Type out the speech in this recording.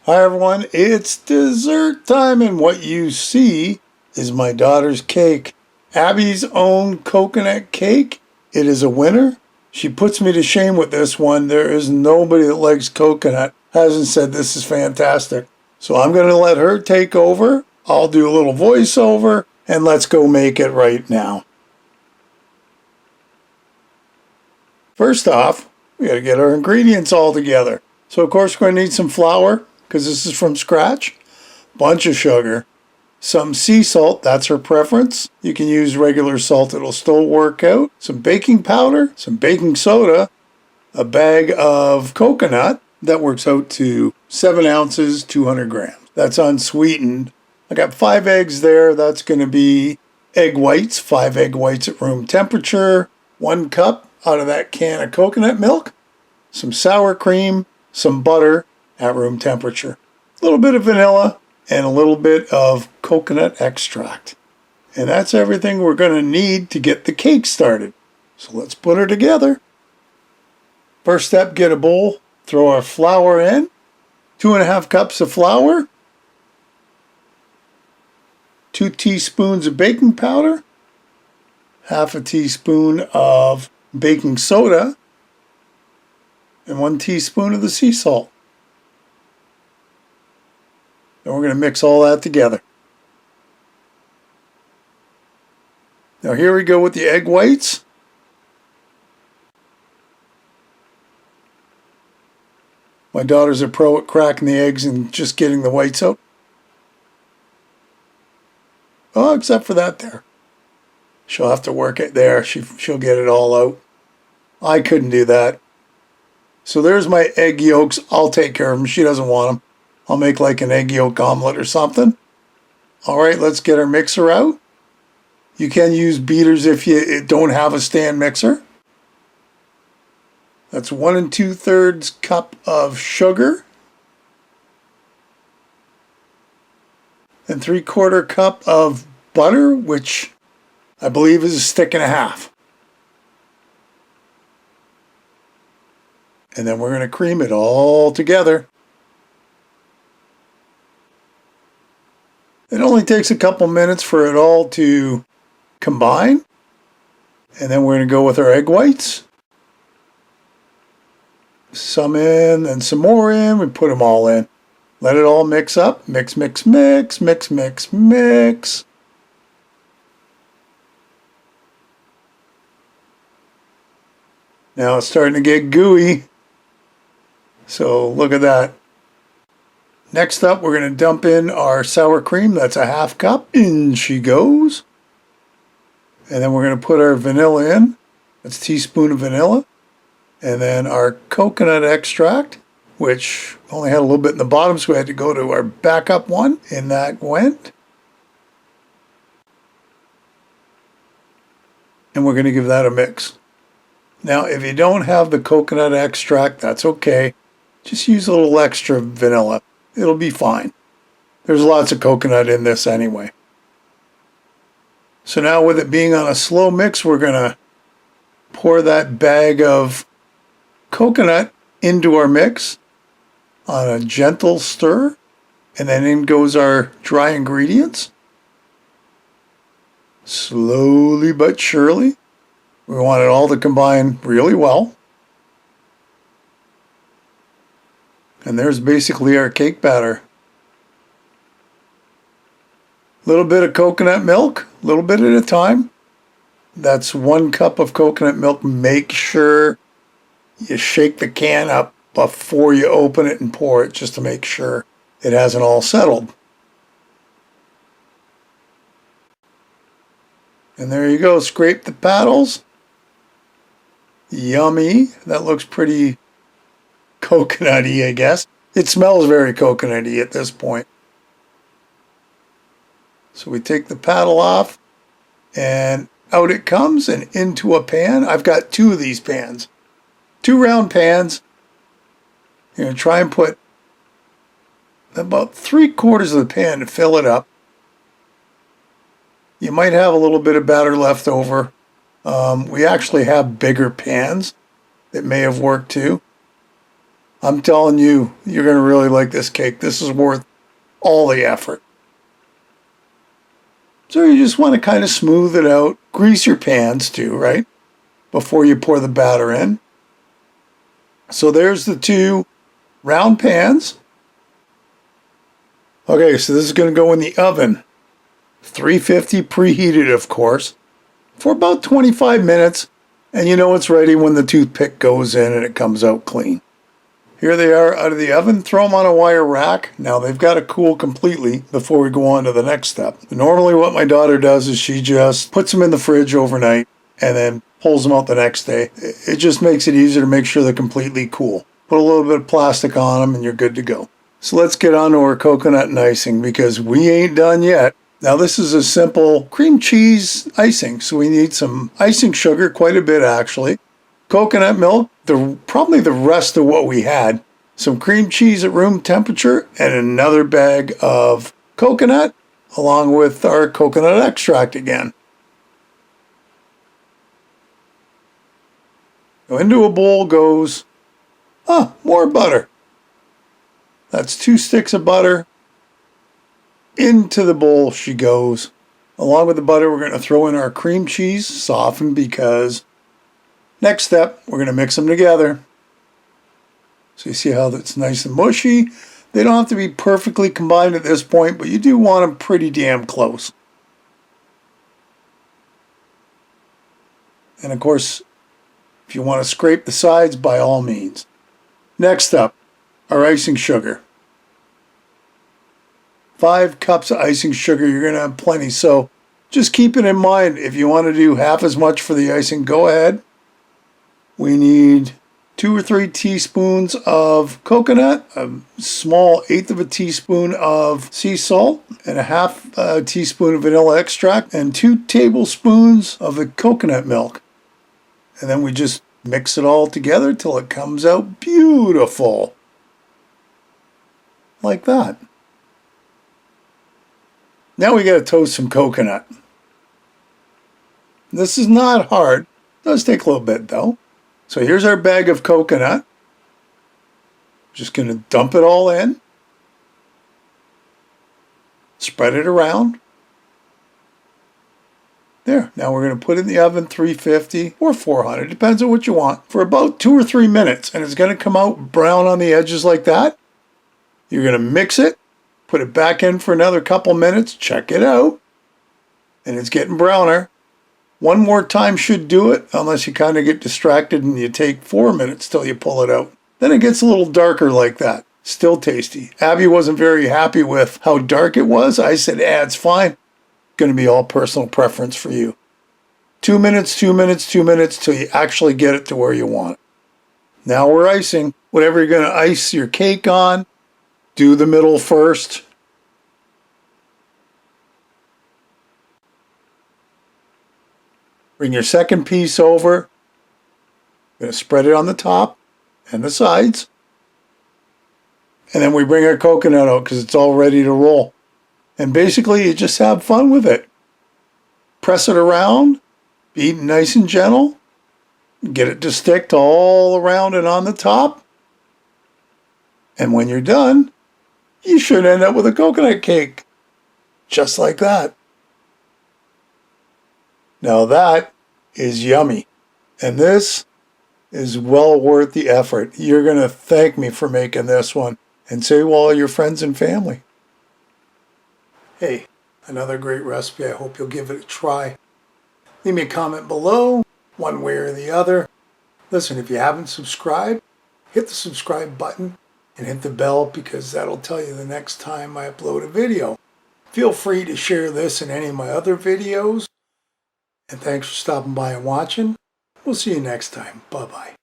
Hi everyone, it's dessert time and what you see is my daughter's cake. Abby's own coconut cake. It is a winner. She puts me to shame with this one. There is nobody that likes coconut, hasn't said this is fantastic. So I'm going to let her take over. I'll do a little voiceover and let's go make it right now. First off, we got to get our ingredients all together. So of course we're going to need some flour, because this is from scratch, bunch of sugar, some sea salt, that's her preference. You can use regular salt, it'll still work out. Some baking powder, some baking soda, a bag of coconut, that works out to 7 ounces, 200 grams. That's unsweetened. I got 5 eggs there, that's going to be egg whites, 5 egg whites at room temperature, 1 cup out of that can of coconut milk, some sour cream, some butter, at room temperature. A little bit of vanilla and a little bit of coconut extract. And that's everything we're going to need to get the cake started. So let's put her together. First step, get a bowl, throw our flour in, 2.5 cups of flour, 2 teaspoons of baking powder, half a teaspoon of baking soda, and 1 teaspoon of the sea salt. And we're going to mix all that together. Now here we go with the egg whites. My daughter's a pro at cracking the eggs and just getting the whites out. Oh, except for that there. She'll have to work it there. She'll get it all out. I couldn't do that. So there's my egg yolks. I'll take care of them. She doesn't want them. I'll make like an egg yolk omelet or something. All right, let's get our mixer out. You can use beaters if you don't have a stand mixer. That's 1 2/3 cup of sugar. And 3/4 cup of butter, which I believe is a stick and a half. And then we're going to cream it all together. It only takes a couple minutes for it all to combine. And then we're going to go with our egg whites. Some in and some more in. We put them all in. Let it all mix up. Mix, mix, mix, mix, mix, mix. Now it's starting to get gooey. So look at that. Next up, we're going to dump in our sour cream. That's a half cup. In she goes. And then we're going to put our vanilla in. That's a teaspoon of vanilla. And then our coconut extract, which only had a little bit in the bottom, so we had to go to our backup one. In that went. And we're going to give that a mix. Now, if you don't have the coconut extract, that's okay. Just use a little extra vanilla. It'll be fine. There's lots of coconut in this anyway. So now with it being on a slow mix, we're going to pour that bag of coconut into our mix on a gentle stir. And then in goes our dry ingredients. Slowly but surely. We want it all to combine really well. And there's basically our cake batter. A little bit of coconut milk, a little bit at a time. That's 1 cup of coconut milk. Make sure you shake the can up before you open it and pour it, just to make sure it hasn't all settled. And there you go, scrape the paddles. Yummy. That looks pretty coconutty, I guess. It smells very coconutty at this point. So we take the paddle off and out it comes and into a pan. I've got 2 of these pans. 2 round pans. You're going to try and put about 3/4 of the pan to fill it up. You might have a little bit of batter left over. We actually have bigger pans that may have worked too. I'm telling you, you're going to really like this cake. This is worth all the effort. So you just want to kind of smooth it out. Grease your pans too, right? Before you pour the batter in. So there's the two round pans. Okay, so this is going to go in the oven. 350 preheated, of course, for about 25 minutes. And you know it's ready when the toothpick goes in and it comes out clean. Here they are out of the oven. Throw them on a wire rack. Now they've got to cool completely before we go on to the next step. Normally what my daughter does is she just puts them in the fridge overnight and then pulls them out the next day. It just makes it easier to make sure they're completely cool. Put a little bit of plastic on them and you're good to go. So let's get on to our coconut and icing because we ain't done yet. Now this is a simple cream cheese icing. So we need some icing sugar, quite a bit actually. Coconut milk, probably the rest of what we had. Some cream cheese at room temperature and another bag of coconut along with our coconut extract again. So into a bowl goes, more butter. That's 2 sticks of butter. Into the bowl she goes. Along with the butter, we're going to throw in our cream cheese, softened because next step, we're going to mix them together. So you see how that's nice and mushy. They don't have to be perfectly combined at this point, but you do want them pretty damn close. And of course, if you want to scrape the sides, by all means. Next up, our icing sugar. 5 cups of icing sugar, you're going to have plenty. So just keep it in mind. If you want to do half as much for the icing, go ahead. We need 2 or 3 teaspoons of coconut, a small 1/8 of a teaspoon of sea salt, and a half a teaspoon of vanilla extract, and 2 tablespoons of the coconut milk. And then we just mix it all together till it comes out beautiful. Like that. Now we got to toast some coconut. This is not hard. It does take a little bit though. So here's our bag of coconut. Just going to dump it all in. Spread it around. There. Now we're going to put it in the oven 350 or 400. Depends on what you want. For about 2 or 3 minutes. And it's going to come out brown on the edges like that. You're going to mix it. Put it back in for another couple minutes. Check it out. And it's getting browner. One more time should do it, unless you kind of get distracted and you take 4 minutes till you pull it out. Then it gets a little darker like that. Still tasty. Abby wasn't very happy with how dark it was. I said, it's fine. Going to be all personal preference for you. 2 minutes, 2 minutes, 2 minutes till you actually get it to where you want it. Now we're icing. Whatever you're going to ice your cake on, do the middle first. Bring your second piece over. Going to spread it on the top and the sides. And then we bring our coconut out because it's all ready to roll. And basically you just have fun with it. Press it around. Be nice and gentle. Get it to stick to all around and on the top. And when you're done, you should end up with a coconut cake. Just like that. Now that is yummy. And this is well worth the effort. You're going to thank me for making this one. And say to all your friends and family. Hey, another great recipe. I hope you'll give it a try. Leave me a comment below, one way or the other. Listen, if you haven't subscribed, hit the subscribe button and hit the bell because that'll tell you the next time I upload a video. Feel free to share this and any of my other videos. And thanks for stopping by and watching. We'll see you next time. Bye-bye.